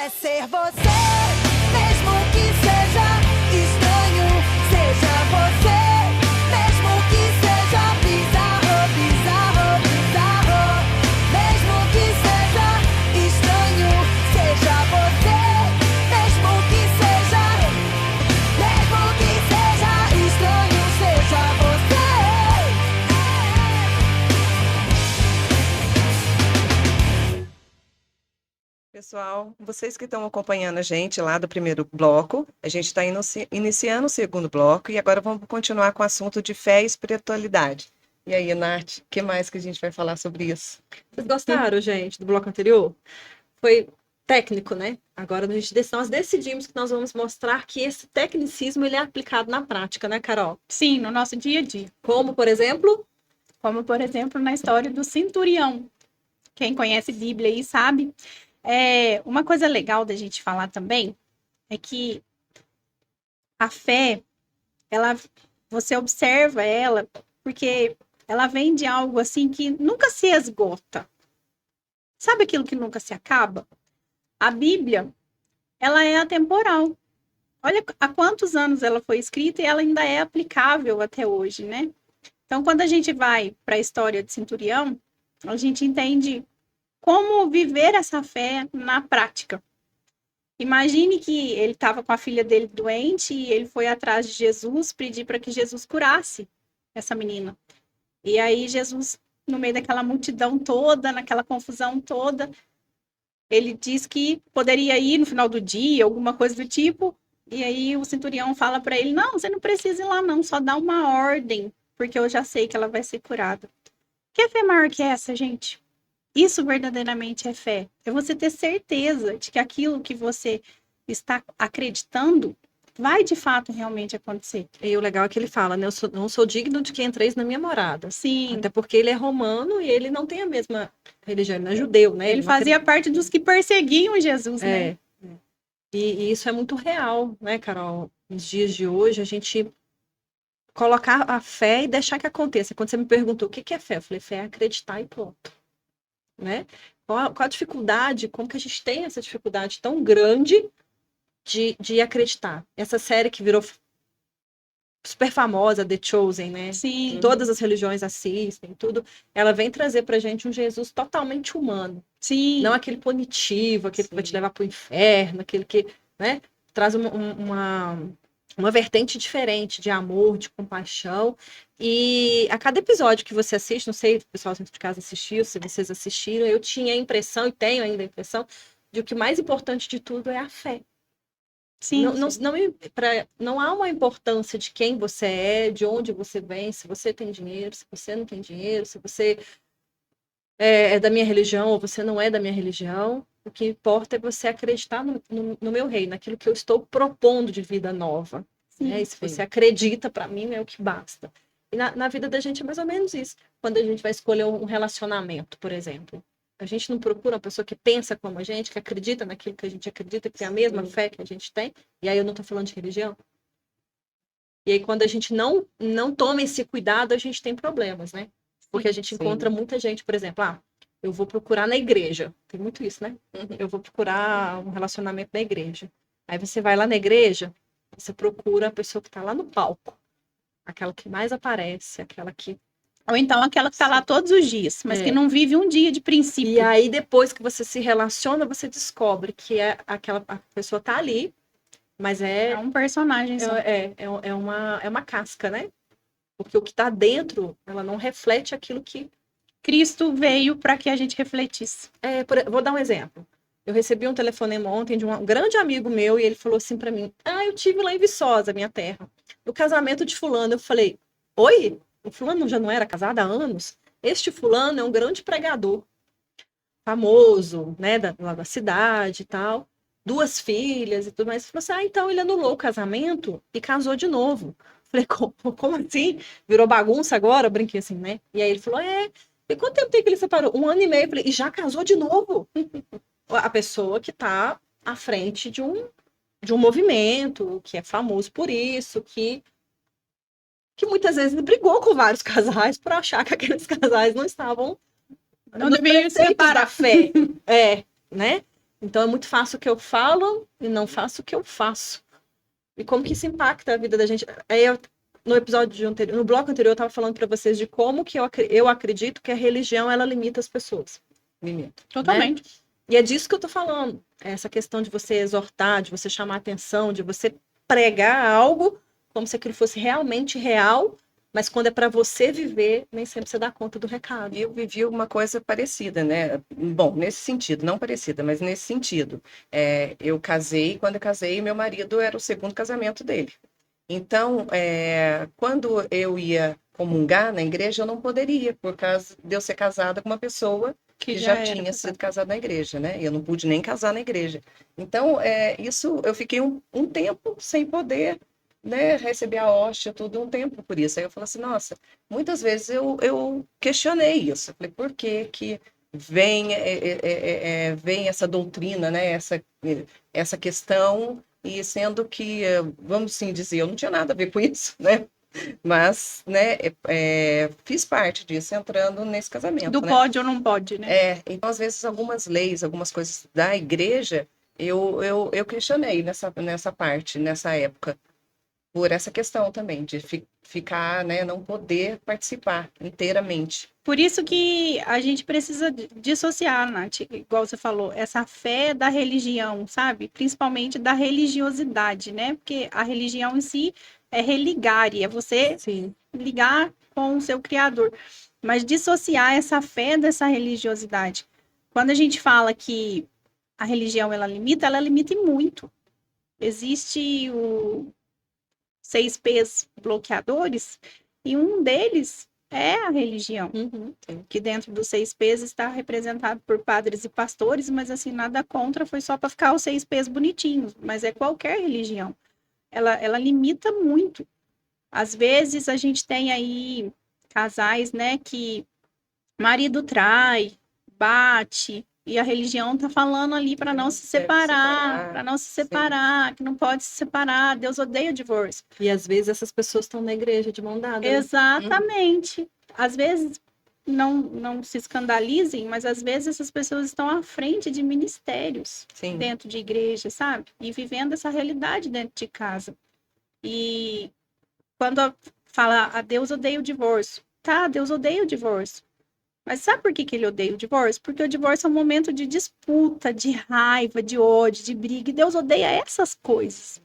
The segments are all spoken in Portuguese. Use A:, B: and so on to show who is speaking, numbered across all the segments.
A: é ser você, mesmo que seja estranho. Seja você, mesmo que seja bizarro, bizarro, bizarro. Mesmo que seja estranho. Seja você, mesmo que seja estranho. Seja você.
B: Pessoal, vocês que estão acompanhando a gente lá do primeiro bloco, a gente está iniciando o segundo bloco e agora vamos continuar com o assunto de fé e espiritualidade. E aí, Nath, o que mais que a gente vai falar sobre isso?
C: Vocês gostaram, gente, do bloco anterior? Foi técnico, né? Agora nós decidimos que nós vamos mostrar que esse tecnicismo ele é aplicado na prática, né, Carol?
D: Sim, no nosso dia a dia.
C: Como, por exemplo?
D: Como, por exemplo, na história do centurião. Quem conhece Bíblia aí sabe. Uma coisa legal da gente falar também é que a fé, você observa ela, porque ela vem de algo assim que nunca se esgota. Sabe aquilo que nunca se acaba? A Bíblia, ela é atemporal. Olha há quantos anos ela foi escrita e ela ainda é aplicável até hoje, né? Então, quando a gente vai para a história de Centurião, a gente entende como viver essa fé na prática. Imagine que ele estava com a filha dele doente e ele foi atrás de Jesus, pedir para que Jesus curasse essa menina. E aí Jesus, no meio daquela multidão toda, naquela confusão toda, ele diz que poderia ir no final do dia, alguma coisa do tipo, e aí o centurião fala para ele, não, você não precisa ir lá não, só dá uma ordem, porque eu já sei que ela vai ser curada. Que fé maior que essa, gente? Isso verdadeiramente é fé. É você ter certeza de que aquilo que você está acreditando vai de fato realmente acontecer.
C: E o legal é que ele fala, né? Eu não sou digno de que entreis na minha morada.
D: Sim.
C: Até porque ele é romano e ele não tem a mesma religião, ele não é judeu, né?
D: Ele fazia parte dos que perseguiam Jesus, né?
C: E isso é muito real, né, Carol? Nos dias de hoje, a gente colocar a fé e deixar que aconteça. Quando você me perguntou o que é fé, eu falei, fé é acreditar e pronto. Né? Qual a dificuldade, como que a gente tem essa dificuldade tão grande de acreditar? Essa série que virou super famosa, The Chosen, né?
D: Sim.
C: Todas as religiões assistem, tudo. Ela vem trazer pra gente um Jesus totalmente humano.
D: Sim.
C: Não aquele punitivo, aquele que vai te levar pro inferno, aquele que, né, traz uma vertente diferente de amor, de compaixão. E a cada episódio que você assiste, não sei se o pessoal de casa assistiu, se vocês assistiram, eu tinha a impressão, e tenho ainda a impressão, de que o mais importante de tudo é a fé.
D: Sim,
C: não há uma importância de quem você é, de onde você vem, se você tem dinheiro, se você não tem dinheiro, se você é da minha religião ou você não é da minha religião. O que importa é você acreditar no meu reino, naquilo que eu estou propondo de vida nova. Né? E se você acredita, para mim, é o que basta. E na vida da gente é mais ou menos isso. Quando a gente vai escolher um relacionamento, por exemplo. A gente não procura uma pessoa que pensa como a gente, que acredita naquilo que a gente acredita, que tem a mesma fé que a gente tem. E aí eu não estou falando de religião. E aí quando a gente não toma esse cuidado, a gente tem problemas, né? Porque a gente encontra muita gente, por exemplo, eu vou procurar na igreja. Tem muito isso, né? Eu vou procurar um relacionamento na igreja. Aí você vai lá na igreja, você procura a pessoa que está lá no palco. Aquela que mais aparece, aquela que...
D: Ou então aquela que está lá todos os dias, mas que não vive um dia de princípio.
C: E aí, depois que você se relaciona, você descobre que a pessoa tá ali, mas é
D: um personagem só.
C: É uma casca, né? Porque o que está dentro, ela não reflete aquilo que
D: Cristo veio para que a gente refletisse.
C: Vou dar um exemplo. Eu recebi um telefonema ontem de um grande amigo meu e ele falou assim para mim, eu tive lá em Viçosa, minha terra, no casamento de fulano. Eu falei, oi? O fulano já não era casado há anos? Este fulano é um grande pregador, famoso, né, lá da cidade e tal, 2 filhas e tudo mais. Ele falou assim, então ele anulou o casamento e casou de novo. Falei, como assim? Virou bagunça agora? Eu brinquei assim, né? E aí ele falou, e quanto tempo tem que ele separou? 1 ano e meio. Eu falei, e já casou de novo? A pessoa que está à frente de um movimento, que é famoso por isso, que muitas vezes brigou com vários casais por achar que aqueles casais não estavam
D: não deveriam separar
C: a fé. Né? Então é muito fácil o que eu falo e não faço o que eu faço. E como que isso impacta a vida da gente? Aí no episódio anterior, no bloco anterior, eu estava falando para vocês de como que eu acredito que a religião ela limita as pessoas.
B: Limita.
D: Totalmente.
C: E é disso que eu tô falando. Essa questão de você exortar, de você chamar atenção, de você pregar algo como se aquilo fosse realmente real, mas quando é para você viver, nem sempre você dá conta do recado.
B: E eu vivi uma coisa parecida, né? Bom, nesse sentido, não parecida, mas nesse sentido. Eu casei, quando eu casei, meu marido era o segundo casamento dele. Então, quando eu ia comungar na igreja, eu não poderia, por causa de eu ser casada com uma pessoa que já
D: era
B: tinha
D: casado.
B: sido casada na igreja, né? Eu não pude nem casar na igreja. Então, isso, eu fiquei um tempo sem poder, né, receber a hóstia, tudo um tempo por isso. Aí eu falei assim, nossa, muitas vezes eu questionei isso. Eu falei, por que que vem essa doutrina, né? Essa questão, e sendo que, vamos sim dizer, eu não tinha nada a ver com isso, né? Mas, né, fiz parte disso, entrando nesse casamento,
D: Do
B: né?
D: pode ou não pode, né?
B: Então, às vezes, algumas leis, algumas coisas da igreja, eu questionei nessa parte, nessa época, por essa questão também, de ficar, né, não poder participar inteiramente.
D: Por isso que a gente precisa dissociar, Nath, igual você falou, essa fé da religião, sabe? Principalmente da religiosidade, né? Porque a religião em si é religar, e é você
C: Sim.
D: ligar com o seu Criador. Mas dissociar essa fé dessa religiosidade. Quando a gente fala que a religião ela limita e muito. Existe o 6Ps bloqueadores, e um deles é a religião,
C: Uhum.
D: que dentro dos 6Ps está representado por padres e pastores, mas assim, nada contra, foi só para ficar os 6Ps bonitinhos, mas é qualquer religião. Ela limita muito. Às vezes a gente tem aí casais, né, que marido trai, bate, e a religião tá falando ali para não se separar, para não se separar, que não pode se separar, Deus odeia o divórcio.
C: E às vezes essas pessoas estão na igreja de mão dada. Né?
D: Exatamente. Às vezes não se escandalizem, mas às vezes essas pessoas estão à frente de ministérios
B: Sim.
D: dentro de igreja, sabe? E vivendo essa realidade dentro de casa. E quando fala, a Deus odeia o divórcio. Tá, Deus odeia o divórcio. Mas sabe por que ele odeia o divórcio? Porque o divórcio é um momento de disputa, de raiva, de ódio, de briga. E Deus odeia essas coisas.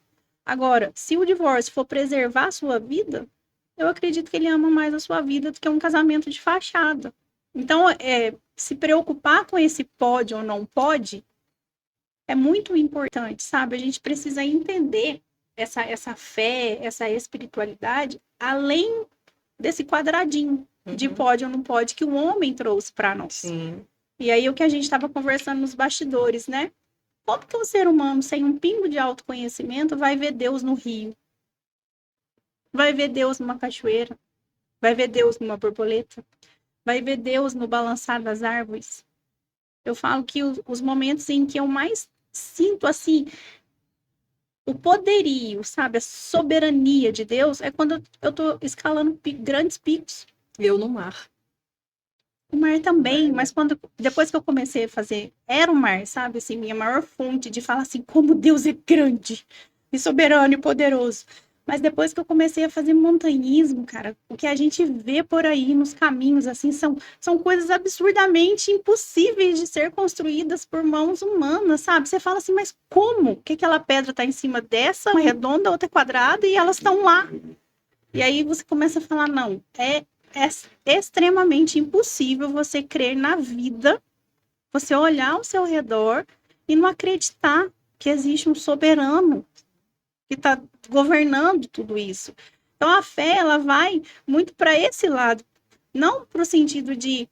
D: Agora, se o divórcio for preservar a sua vida, eu acredito que ele ama mais a sua vida do que um casamento de fachada. Então, se preocupar com esse pode ou não pode é muito importante, sabe? A gente precisa entender essa fé, essa espiritualidade, além desse quadradinho de pode ou não pode que o homem trouxe para nós.
B: Sim.
D: E aí o que a gente estava conversando nos bastidores, né? Como que um ser humano sem um pingo de autoconhecimento vai ver Deus no rio? Vai ver Deus numa cachoeira? Vai ver Deus numa borboleta? Vai ver Deus no balançar das árvores? Eu falo que os momentos em que eu mais sinto assim o poderio, sabe, a soberania de Deus é quando eu tô escalando grandes picos.
C: Eu no mar.
D: O mar também, mas depois que eu comecei a fazer, era o mar, sabe, assim, minha maior fonte de falar assim, como Deus é grande, e soberano e poderoso. Mas depois que eu comecei a fazer montanhismo, cara, o que a gente vê por aí nos caminhos, assim, são coisas absurdamente impossíveis de ser construídas por mãos humanas, sabe? Você fala assim, mas como? Que aquela pedra tá em cima dessa, uma redonda, outra quadrada, e elas estão lá. E aí você começa a falar, não, é extremamente impossível você crer na vida, você olhar ao seu redor e não acreditar que existe um soberano que está governando tudo isso. Então a fé ela vai muito para esse lado, não para o sentido de,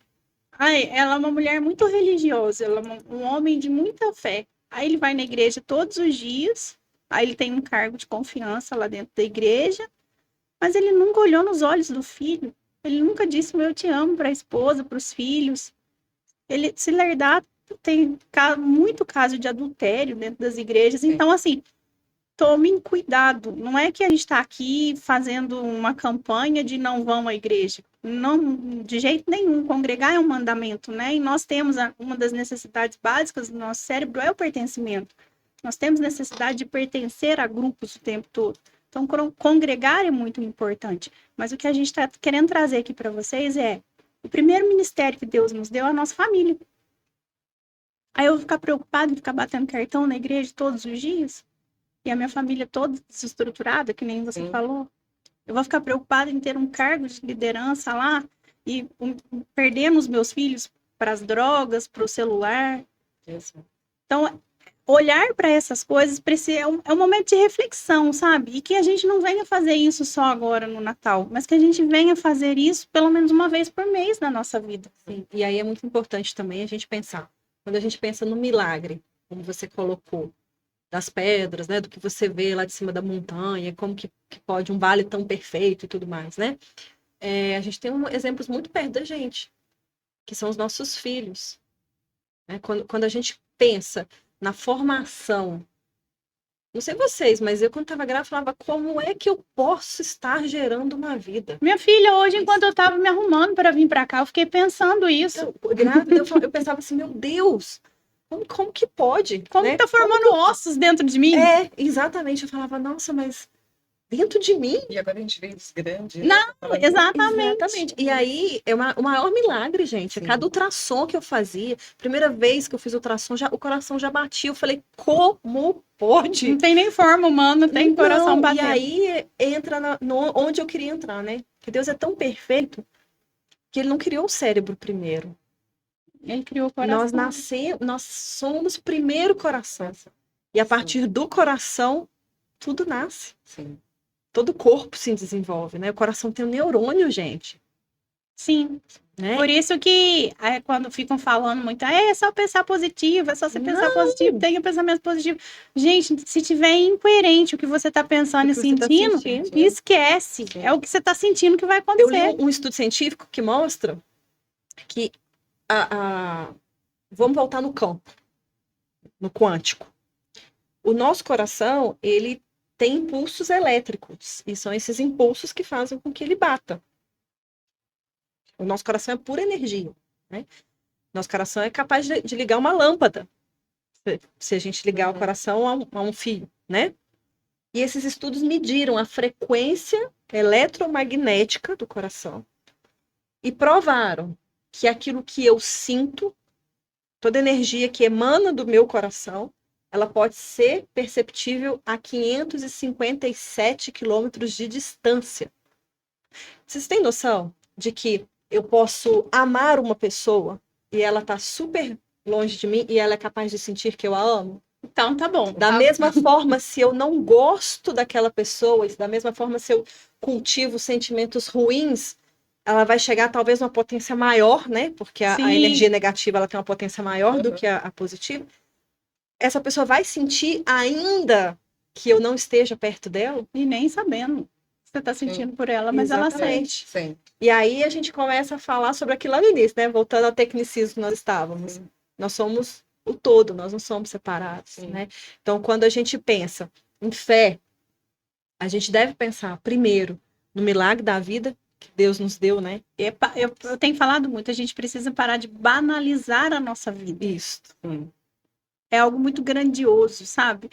D: ela é uma mulher muito religiosa, ela é um homem de muita fé. Aí ele vai na igreja todos os dias, aí ele tem um cargo de confiança lá dentro da igreja, mas ele nunca olhou nos olhos do filho. Ele nunca disse eu te amo para a esposa, para os filhos. Ele se lerdar, tem muito caso de adultério dentro das igrejas. Então, assim, tomem cuidado. Não é que a gente está aqui fazendo uma campanha de não vão à igreja. Não, de jeito nenhum. Congregar é um mandamento, né? E nós temos uma das necessidades básicas do nosso cérebro é o pertencimento. Nós temos necessidade de pertencer a grupos o tempo todo. Então, congregar é muito importante. Mas o que a gente está querendo trazer aqui para vocês é o primeiro ministério que Deus nos deu é a nossa família. Aí eu vou ficar preocupada em ficar batendo cartão na igreja todos os dias? E a minha família toda desestruturada, que nem você falou? Eu vou ficar preocupada em ter um cargo de liderança lá e perdendo os meus filhos para as drogas, para o celular? Então, olhar para essas coisas é um momento de reflexão, sabe? E que a gente não venha fazer isso só agora no Natal, mas que a gente venha fazer isso pelo menos uma vez por mês na nossa vida.
C: Sim. E aí é muito importante também a gente pensar. Quando a gente pensa no milagre, como você colocou, das pedras, né? Do que você vê lá de cima da montanha, como que pode um vale tão perfeito e tudo mais, né? A gente tem exemplos muito perto da gente, que são os nossos filhos. Né? Quando a gente pensa na formação, não sei vocês, mas eu quando estava grávida falava, como é que eu posso estar gerando uma vida?
D: Minha filha, hoje, enquanto eu estava me arrumando para vir para cá, eu fiquei pensando isso.
C: Então, grávida, eu pensava assim, meu Deus, como que pode?
D: Como
C: né?
D: que tá formando ossos dentro de mim?
C: Exatamente. Eu falava, nossa, mas dentro de mim?
B: E agora a gente vê os grandes.
D: Não,
B: falando,
D: exatamente.
C: E aí, o maior milagre, gente.
B: Sim.
C: Cada ultrassom que eu fazia, primeira vez que eu fiz ultrassom, o coração já batia. Eu falei, como pode?
D: Não tem nem forma humana, não tem coração
C: Não,
D: batendo.
C: E aí, entra onde eu queria entrar, né? Que Deus é tão perfeito que ele não criou o cérebro primeiro.
D: Ele criou o coração.
C: Nós somos primeiro coração. E a partir do coração, tudo nasce.
B: Sim.
C: Todo o corpo se desenvolve, né? O coração tem um neurônio, gente.
D: Sim.
C: Né?
D: Por isso que quando ficam falando muito, é só pensar positivo, é só você pensar positivo, tenha pensamento positivo. Gente, se tiver incoerente o que você está pensando e sentindo, esquece.
B: Sim.
D: É o que você está sentindo que vai
C: Eu
D: acontecer.
C: li um estudo científico que mostra que vamos voltar no campo, no quântico. O nosso coração, ele tem impulsos elétricos, e são esses impulsos que fazem com que ele bata. O nosso coração é pura energia, né? Nosso coração é capaz de ligar uma lâmpada, se a gente ligar o coração a um fio, né? E esses estudos mediram a frequência eletromagnética do coração e provaram que aquilo que eu sinto, toda energia que emana do meu coração, ela pode ser perceptível a 557 quilômetros de distância. Vocês têm noção de que eu posso amar uma pessoa e ela está super longe de mim e ela é capaz de sentir que eu a amo?
D: Então tá bom.
C: Da mesma forma, se eu não gosto daquela pessoa, da mesma forma, se eu cultivo sentimentos ruins, ela vai chegar talvez numa potência maior, né? Porque a energia negativa ela tem uma potência maior do que a positiva. Essa pessoa vai sentir ainda que eu não esteja perto dela?
D: E nem sabendo. Você tá sentindo por ela, mas ela sente.
B: Sim.
C: E aí a gente começa a falar sobre aquilo lá no início, né? Voltando ao tecnicismo que nós estávamos.
B: Sim.
C: Nós somos o todo, nós não somos separados, né? Então, quando a gente pensa em fé, a gente deve pensar primeiro no milagre da vida que Deus nos deu, né?
D: Eu tenho falado muito, a gente precisa parar de banalizar a nossa vida.
C: Isso.
D: É algo muito grandioso, sabe?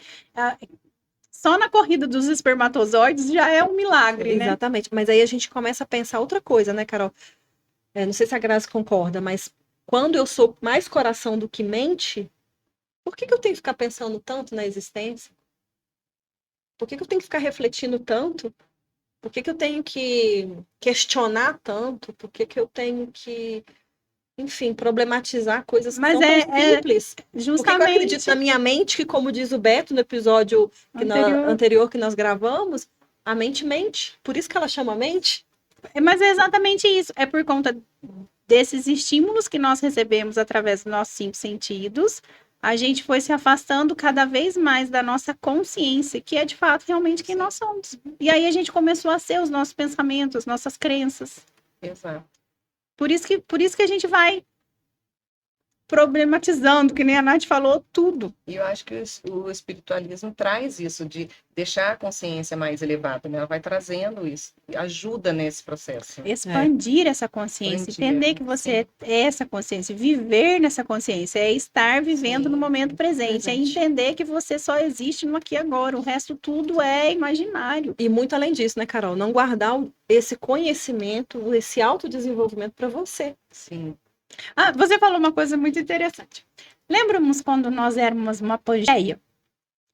D: Só na corrida dos espermatozoides já é um milagre, né?
C: Exatamente. Mas aí a gente começa a pensar outra coisa, né, Carol? Não sei se a Grazi concorda, mas quando eu sou mais coração do que mente, por que eu tenho que ficar pensando tanto na existência? Por que eu tenho que ficar refletindo tanto? Por que eu tenho que questionar tanto? Por que eu tenho que, enfim, problematizar coisas que são tão simples?
D: Justamente.
C: Porque eu acredito na minha mente que, como diz o Beto no episódio anterior que nós gravamos, a mente mente. Por isso que ela chama mente.
D: Mas é exatamente isso. É por conta desses estímulos que nós recebemos através dos nossos 5 sentidos, a gente foi se afastando cada vez mais da nossa consciência, que é de fato realmente quem nós somos. E aí a gente começou a ser os nossos pensamentos, nossas crenças.
B: Exato.
D: Por isso que a gente vai problematizando, que nem a Nath falou, tudo.
B: E eu acho que o espiritualismo traz isso, de deixar a consciência mais elevada, né? Ela vai trazendo isso, ajuda nesse processo.
D: Expandir essa consciência,
B: Expandir,
D: entender que você é essa consciência, viver nessa consciência, é estar vivendo
B: Sim,
D: no momento presente, é entender que você só existe no aqui e agora, o resto tudo é imaginário.
C: E muito além disso, né, Carol? Não guardar esse conhecimento, esse autodesenvolvimento para você.
B: Sim.
D: Ah, você falou uma coisa muito interessante. Lembramos quando nós éramos uma Pangeia?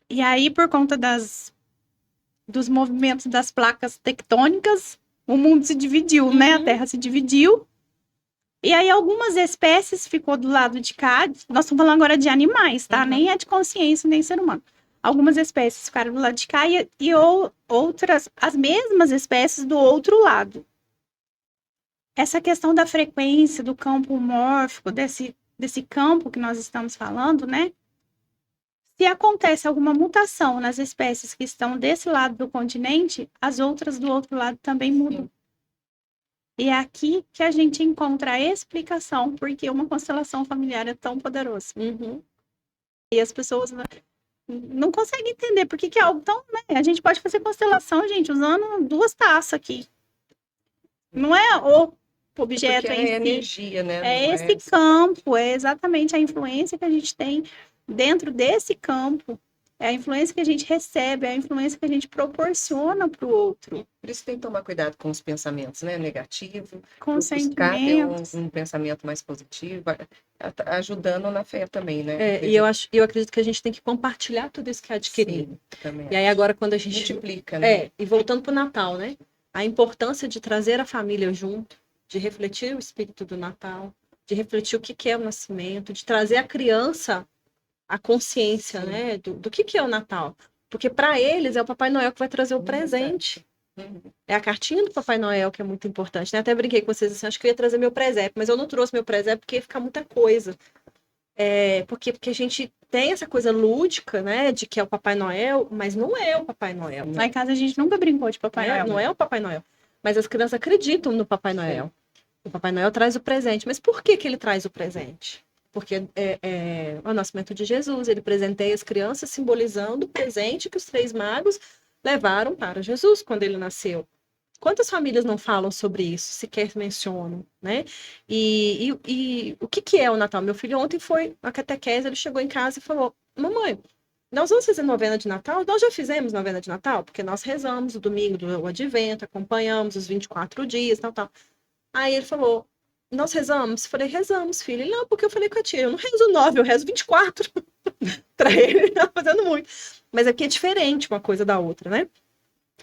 D: E aí, por conta dos movimentos das placas tectônicas, o mundo se dividiu, né? A Terra se dividiu. E aí, algumas espécies ficou do lado de cá. Nós estamos falando agora de animais, tá? Nem é de consciência, nem ser humano. Algumas espécies ficaram do lado de cá e outras, as mesmas espécies do outro lado. Essa questão da frequência, do campo mórfico, desse campo que nós estamos falando, né? Se acontece alguma mutação nas espécies que estão desse lado do continente, as outras do outro lado também mudam. E é aqui que a gente encontra a explicação porque uma constelação familiar é tão poderosa. E as pessoas não conseguem entender por que é algo tão... Né? A gente pode fazer constelação, gente, usando 2 taças aqui. Não é o objeto
B: Porque
D: em si.
B: é energia, né?
D: É
B: Não
D: esse campo, é exatamente a influência que a gente tem dentro desse campo. É a influência que a gente recebe, é a influência que a gente proporciona para o outro.
B: Por isso tem que tomar cuidado com os pensamentos, né? Negativo.
D: Com
B: Buscar ter
D: sentimentos.
B: um pensamento mais positivo, ajudando na fé também, né?
C: E eu acredito que a gente tem que compartilhar tudo isso que é adquirido.
B: Sim, também.
C: E aí agora quando a gente...
B: Multiplica, né?
C: E voltando para o Natal, né? A importância de trazer a família junto, de refletir o espírito do Natal, de refletir o que é o nascimento, de trazer a criança a consciência, né, do que é o Natal. Porque para eles é o Papai Noel que vai trazer o presente. É a cartinha do Papai Noel que é muito importante. Né? Até brinquei com vocês assim, acho que eu ia trazer meu presépio, mas eu não trouxe meu presépio porque ia ficar muita coisa. Porque a gente tem essa coisa lúdica, né, de que é o Papai Noel, mas não é o Papai Noel.
D: Lá em casa a gente nunca brincou de Papai Noel.
C: Não é o Papai Noel. Mas as crianças acreditam no Papai Noel. O Papai Noel traz o presente. Mas por que ele traz o presente? Porque é o nascimento de Jesus. Ele presenteia as crianças simbolizando o presente que os 3 magos levaram para Jesus quando ele nasceu. Quantas famílias não falam sobre isso, sequer mencionam, né? E o que é o Natal? Meu filho ontem foi à catequese, ele chegou em casa e falou, mamãe, nós vamos fazer novena de Natal? Nós já fizemos novena de Natal? Porque nós rezamos o domingo do Advento, acompanhamos os 24 dias, tal. Aí ele falou, nós rezamos? Falei, rezamos, filho. Ele, não, porque eu falei com a tia, eu não rezo 9, eu rezo 24. Para ele, tá fazendo muito. Mas aqui é diferente uma coisa da outra, né?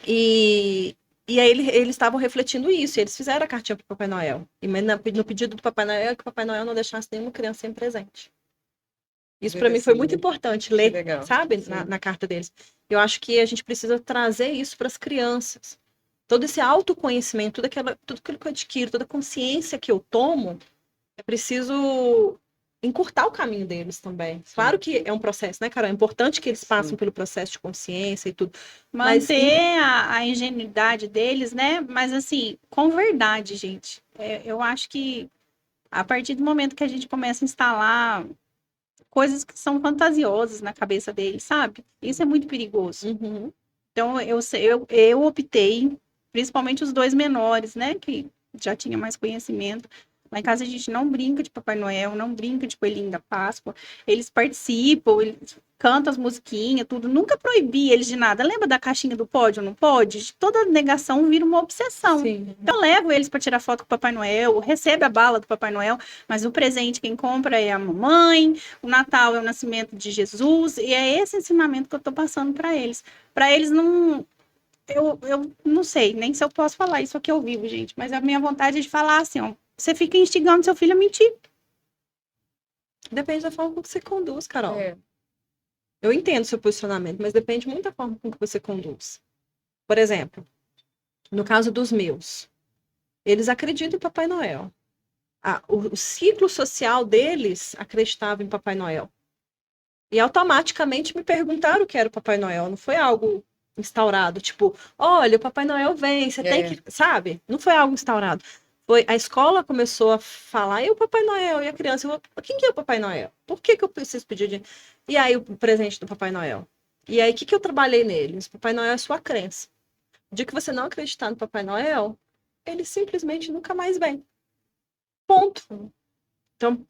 C: E aí eles estavam refletindo isso, e eles fizeram a cartinha para o Papai Noel. E no pedido do Papai Noel, que o Papai Noel não deixasse nenhuma criança sem presente. Isso para mim foi muito importante ler, sabe, na carta deles. Eu acho que a gente precisa trazer isso para as crianças. Todo esse autoconhecimento, tudo aquilo que eu adquiro, toda a consciência que eu tomo, é preciso encurtar o caminho deles também. Sim. Claro que é um processo, né, Carol? É importante que eles passem pelo processo de consciência e tudo.
D: Manter a ingenuidade deles, né? Mas assim, com verdade, gente. Eu acho que a partir do momento que a gente começa a instalar coisas que são fantasiosas na cabeça deles, sabe? Isso é muito perigoso. Então, eu optei, principalmente os 2 menores, né? Que já tinha mais conhecimento. Lá em casa a gente não brinca de Papai Noel, não brinca de Coelhinho da Páscoa. Eles participam, eles cantam as musiquinhas, tudo. Nunca proibi eles de nada. Lembra da caixinha do pode ou não pode? Toda negação vira uma obsessão.
C: Sim.
D: Então eu levo eles para tirar foto com o Papai Noel, recebe a bala do Papai Noel, mas o presente quem compra é a mamãe, o Natal é o nascimento de Jesus, e é esse ensinamento que eu estou passando para eles. Para eles não... Eu não sei nem se eu posso falar isso aqui ao vivo, gente, mas a minha vontade é de falar assim, ó, você fica instigando seu filho a mentir.
C: Depende da forma como você conduz, Carol. Eu entendo seu posicionamento, mas depende muito da forma como você conduz. Por exemplo, no caso dos meus, eles acreditam em Papai Noel. O ciclo social deles acreditava em Papai Noel. E automaticamente me perguntaram o que era o Papai Noel. Não foi algo instaurado, tipo, olha, o Papai Noel vem, você tem que... Sabe? Não foi algo instaurado. a escola começou a falar, e o Papai Noel? E a criança, quem que é o Papai Noel? Por que que eu preciso pedir dinheiro? E aí o presente do Papai Noel? E aí o que que eu trabalhei nele? O Papai Noel é sua crença. O dia que você não acreditar no Papai Noel, ele simplesmente nunca mais vem. Ponto. Então,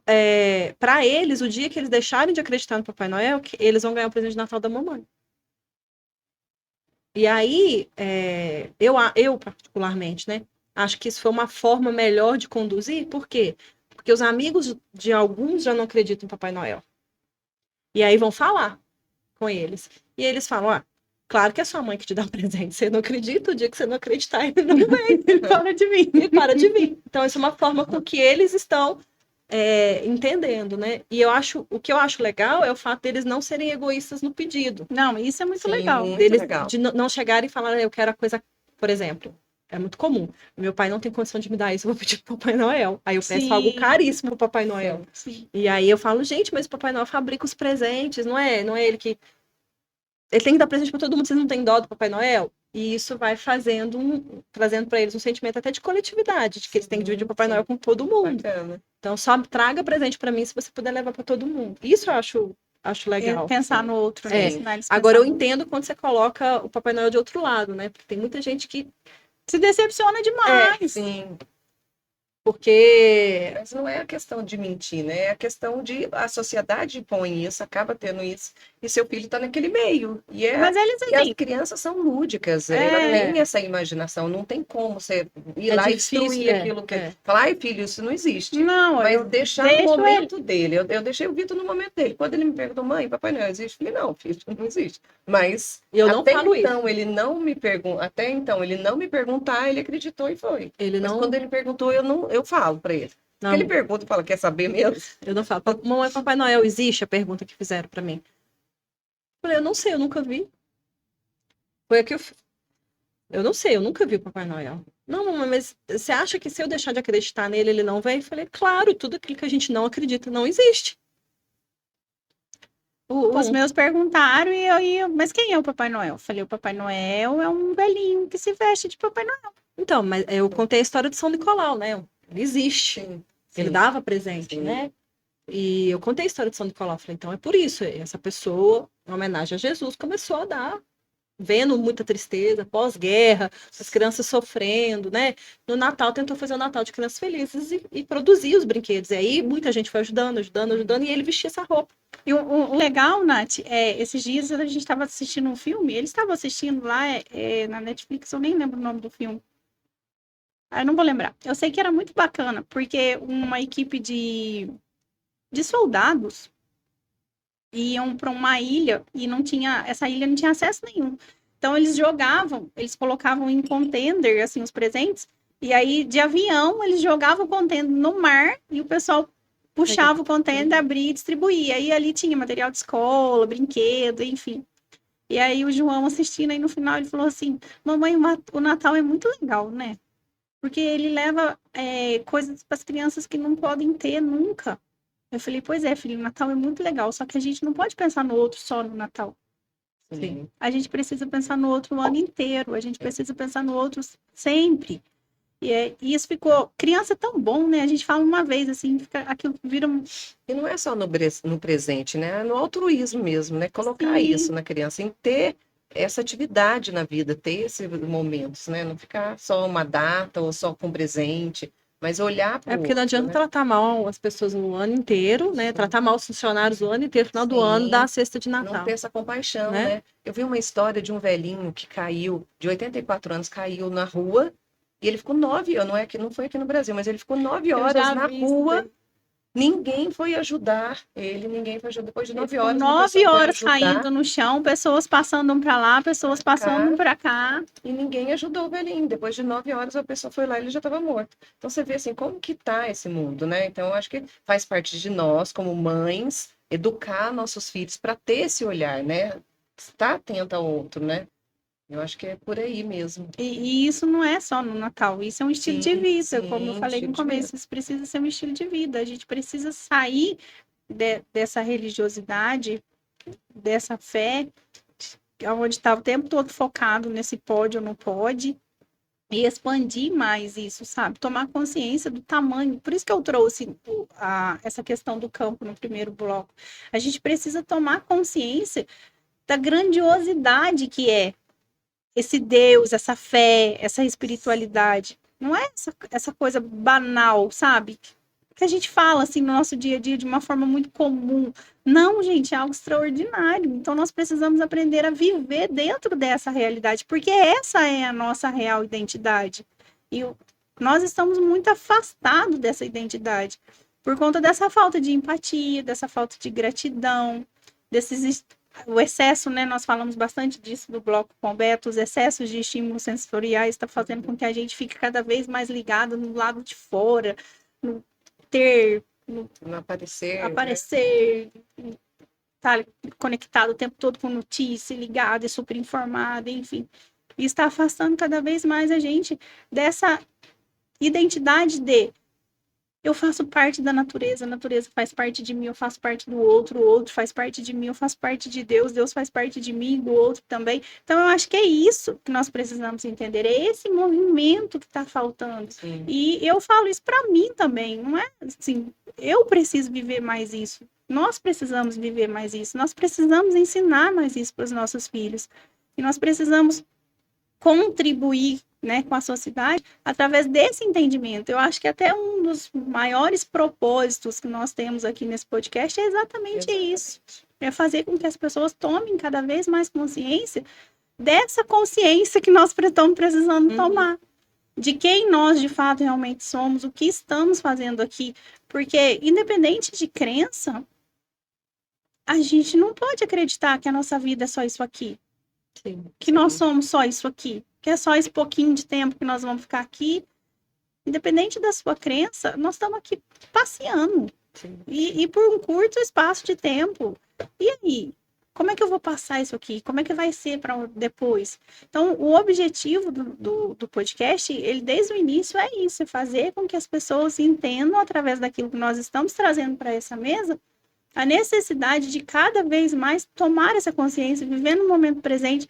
C: para eles, o dia que eles deixarem de acreditar no Papai Noel, eles vão ganhar o presente de Natal da mamãe. E aí, eu particularmente, né, acho que isso foi uma forma melhor de conduzir. Por quê? Porque os amigos de alguns já não acreditam no Papai Noel. E aí vão falar com eles. E eles falam, claro que é sua mãe que te dá o presente. Você não acredita, o dia que você não acreditar, ele não vem.
D: Ele para de vir.
C: Ele para de vir. Então, isso é uma forma com que eles estão entendendo, né? E o que eu acho legal é o fato deles não serem egoístas no pedido.
D: Não, isso é muito
B: Sim,
D: legal.
B: muito
C: Deles
B: legal.
C: de não chegarem e falar, eu quero a coisa, por exemplo. É muito comum. Meu pai não tem condição de me dar isso, eu vou pedir pro Papai Noel. Aí eu peço
D: Sim.
C: algo caríssimo pro Papai Noel.
D: Sim.
C: E aí eu falo, gente, mas o Papai Noel fabrica os presentes, não é ele que... Ele tem que dar presente para todo mundo, vocês não têm dó do Papai Noel? E isso vai trazendo para eles um sentimento até de coletividade, de que eles têm que dividir o Papai Noel com todo mundo.
B: Bacana.
C: Então, só traga presente para mim se você puder levar para todo mundo. Isso eu acho legal.
D: Pensar no outro, né?
C: É.
D: Ensinar eles a
C: Agora, eu
D: pensar.
C: entendo quando você coloca o Papai Noel de outro lado, né? Porque tem muita gente que...
D: Se decepciona demais.
B: Sim,
C: Porque...
B: mas não é a questão de mentir, né? É a questão de a sociedade põe isso, acaba tendo isso, e seu filho está naquele meio.
D: Mas eles,
B: E as
D: assim,
B: crianças são lúdicas, ela tem essa imaginação, não tem como você ir lá e
C: difícil,
B: destruir aquilo que. Falar, ai, filho, isso não existe.
D: não,
B: Mas
D: eu
B: deixar no
D: deixo
B: momento dele. Eu deixei o Vitor no momento dele. Quando ele me perguntou, mãe, Papai Noel existe? Eu falei, não, filho, não existe. Mas
C: eu não
B: até
C: falo
B: então
C: isso.
B: ele não me pergunta, até então ele não me perguntar, ele acreditou e foi.
C: Ele
B: Mas
C: não...
B: quando ele perguntou, eu falo para ele.
C: Não,
B: Porque ele pergunta e fala, quer saber mesmo?
C: eu não falo. Mamãe, Papai Noel existe? A pergunta que fizeram para mim. Eu falei, eu não sei, eu nunca vi. Foi a que eu não sei, eu nunca vi o Papai Noel. Não, mamãe, mas você acha que se eu deixar de acreditar nele, ele não vem? Eu falei, claro, tudo aquilo que a gente não acredita não existe.
D: Os meus perguntaram mas quem é o Papai Noel? Eu falei, o Papai Noel é um velhinho que se veste de Papai Noel.
C: Então, mas eu contei a história de São Nicolau, né? Ele existe.
B: Sim.
C: Ele dava presente, né? E eu contei a história de São Nicolau. Falei, então é por isso. Essa pessoa, em homenagem a Jesus, começou a dar, vendo muita tristeza, pós-guerra, as crianças sofrendo, né? No Natal, tentou fazer o Natal de crianças felizes e produzir os brinquedos. E aí muita gente foi ajudando, e ele vestia essa roupa.
D: E o legal, Nath, esses dias a gente estava assistindo um filme, eles estavam assistindo lá na Netflix, eu nem lembro o nome do filme. Eu não vou lembrar. Eu sei que era muito bacana, porque uma equipe de soldados iam para uma ilha e essa ilha não tinha acesso nenhum. Então eles colocavam em contender assim os presentes, e aí de avião eles jogavam o contender no mar e o pessoal puxava o contender, abria e distribuía. E ali tinha material de escola, brinquedo, enfim. E aí o João assistindo aí no final ele falou assim: "Mamãe, o Natal é muito legal, né? Porque ele leva coisas para as crianças que não podem ter nunca." Eu falei, pois é, filho, o Natal é muito legal, só que a gente não pode pensar no outro só no Natal.
B: Sim.
D: A gente precisa pensar no outro o ano inteiro, a gente precisa pensar no outro sempre. E isso ficou... Criança é tão bom, né? A gente fala uma vez, assim, aquilo vira...
B: E não é só no presente, né? É no altruísmo mesmo, né? Colocar
D: Sim.
B: isso na criança, em ter essa atividade na vida, ter esses momentos, né? Não ficar só uma data ou só com presente, mas olhar para o
C: Porque não
B: outro,
C: adianta
B: né?
C: tratar mal as pessoas no ano inteiro, né? Tratar mal os funcionários o ano inteiro, no final do
B: Sim.
C: ano, dar a cesta de
B: Não
C: Natal.
B: ter essa compaixão,
C: né?
B: né? Eu vi uma história de um velhinho que caiu, de 84 anos, caiu na rua, e ele ficou 9 horas, não foi aqui no Brasil, mas ele ficou 9 horas na rua. Ninguém foi ajudar ele, ninguém foi ajudar. Depois de 9 horas, uma
D: 9
B: pessoa foi
D: horas
B: ajudar,
D: caindo no chão, pessoas passando para lá, pessoas passando para cá.
B: e ninguém ajudou o velhinho. Depois de 9 horas, a pessoa foi lá e ele já estava morto. Então, você vê assim, como que tá esse mundo, né? Então, eu acho que faz parte de nós, como mães, educar nossos filhos para ter esse olhar, né? Estar atento ao outro, né? Eu acho que é por aí mesmo.
D: E isso não é só no Natal, isso é um estilo de vida, como eu falei no
B: estilo de
D: começo, isso precisa ser um estilo de vida. A gente precisa sair dessa religiosidade, dessa fé, onde está o tempo todo focado nesse pode ou não pode, e expandir mais isso, sabe? Tomar consciência do tamanho. Por isso que eu trouxe essa questão do campo no primeiro bloco. A gente precisa tomar consciência da grandiosidade que é esse Deus, essa fé, essa espiritualidade. Não é essa coisa banal, sabe? Que a gente fala assim no nosso dia a dia de uma forma muito comum. Não, gente, é algo extraordinário. Então nós precisamos aprender a viver dentro dessa realidade, porque essa é a nossa real identidade. E nós estamos muito afastados dessa identidade por conta dessa falta de empatia, dessa falta de gratidão, o excesso, né? Nós falamos bastante disso no bloco com o Beto, os excessos de estímulos sensoriais está fazendo com que a gente fique cada vez mais ligado no lado de fora, no
B: Não aparecer.
D: Tá conectado o tempo todo com notícia, ligado e super informado, enfim. E está afastando cada vez mais a gente dessa identidade de eu faço parte da natureza, a natureza faz parte de mim, eu faço parte do outro, o outro faz parte de mim, eu faço parte de Deus, Deus faz parte de mim, do outro também. Então, eu acho que é isso que nós precisamos entender, é esse movimento que está faltando.
B: Sim.
D: E eu falo isso para mim também, não é assim, eu preciso viver mais isso, nós precisamos viver mais isso, nós precisamos ensinar mais isso para os nossos filhos, e nós precisamos contribuir, né, com a sociedade através desse entendimento. Eu acho que até um dos maiores propósitos que nós temos aqui nesse podcast é exatamente isso. É fazer com que as pessoas tomem cada vez mais consciência dessa consciência que nós estamos precisando tomar. De quem nós de fato realmente somos, o que estamos fazendo aqui. Porque, independente de crença, a gente não pode acreditar que a nossa vida é só isso aqui.
C: Sim.
D: Que nós somos só isso aqui, que é só esse pouquinho de tempo que nós vamos ficar aqui. Independente da sua crença, nós estamos aqui passeando. E por um curto espaço de tempo. E aí? Como é que eu vou passar isso aqui? Como é que vai ser para depois? Então, o objetivo do podcast, ele desde o início é isso, é fazer com que as pessoas entendam, através daquilo que nós estamos trazendo para essa mesa, a necessidade de cada vez mais tomar essa consciência, viver no momento presente,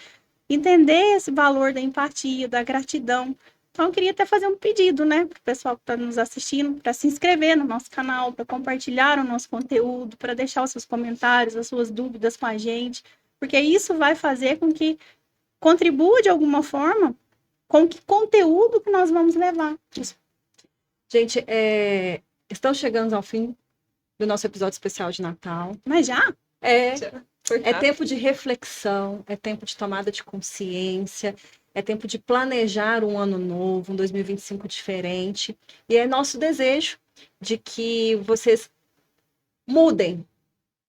D: entender esse valor da empatia, da gratidão. Então, eu queria até fazer um pedido, né, para o pessoal que está nos assistindo, para se inscrever no nosso canal, para compartilhar o nosso conteúdo, para deixar os seus comentários, as suas dúvidas com a gente, porque isso vai fazer com que contribua de alguma forma com que conteúdo que nós vamos levar.
C: Gente, estamos chegando ao fim do nosso episódio especial de Natal.
D: Mas já?
C: É tempo de reflexão, é tempo de tomada de consciência, é tempo de planejar um ano novo, um 2025 diferente. E é nosso desejo de que vocês mudem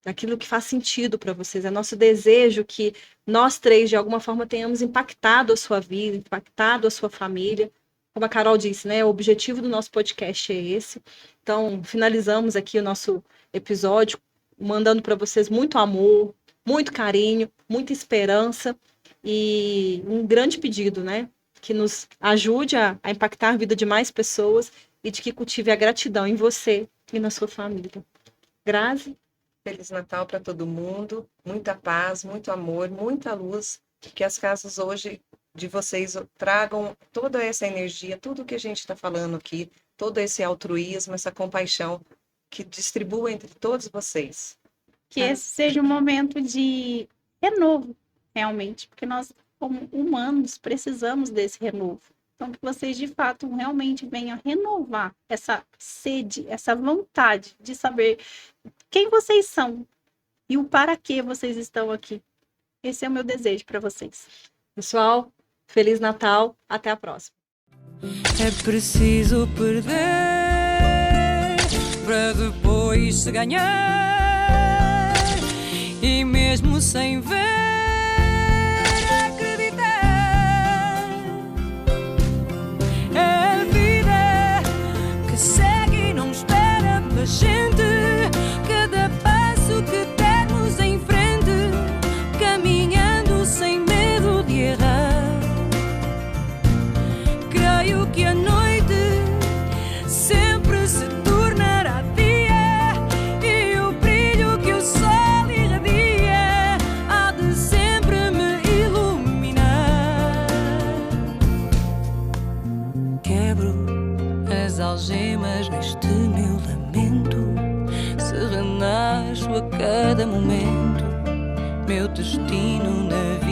C: aquilo que faz sentido para vocês. É nosso desejo que nós três, de alguma forma, tenhamos impactado a sua vida, impactado a sua família. Como a Carol disse, né? O objetivo do nosso podcast é esse. Então, finalizamos aqui o nosso episódio mandando para vocês muito amor, muito carinho, muita esperança e um grande pedido, né? Que nos ajude a impactar a vida de mais pessoas e de que cultive a gratidão em você e na sua família. Grazi?
B: Feliz Natal para todo mundo, muita paz, muito amor, muita luz, que as casas hoje de vocês tragam toda essa energia, tudo que a gente está falando aqui, todo esse altruísmo, essa compaixão, que distribua entre todos vocês.
D: Que esse seja um momento de renovo, realmente, porque nós, como humanos, precisamos desse renovo. Então, que vocês, de fato, realmente venham renovar essa sede, essa vontade de saber quem vocês são e o para que vocês estão aqui. Esse é o meu desejo para vocês.
C: Pessoal, Feliz Natal, até a próxima.
A: É preciso perder para depois se ganhar, e mesmo sem ver, acreditar. É a vida que segue e não espera pela gente. Cada passo que dermos em frente, caminhando sem medo de errar. Creio que a noite sempre se tornará dia, e o brilho que o sol irradia há de ser cada momento, meu destino na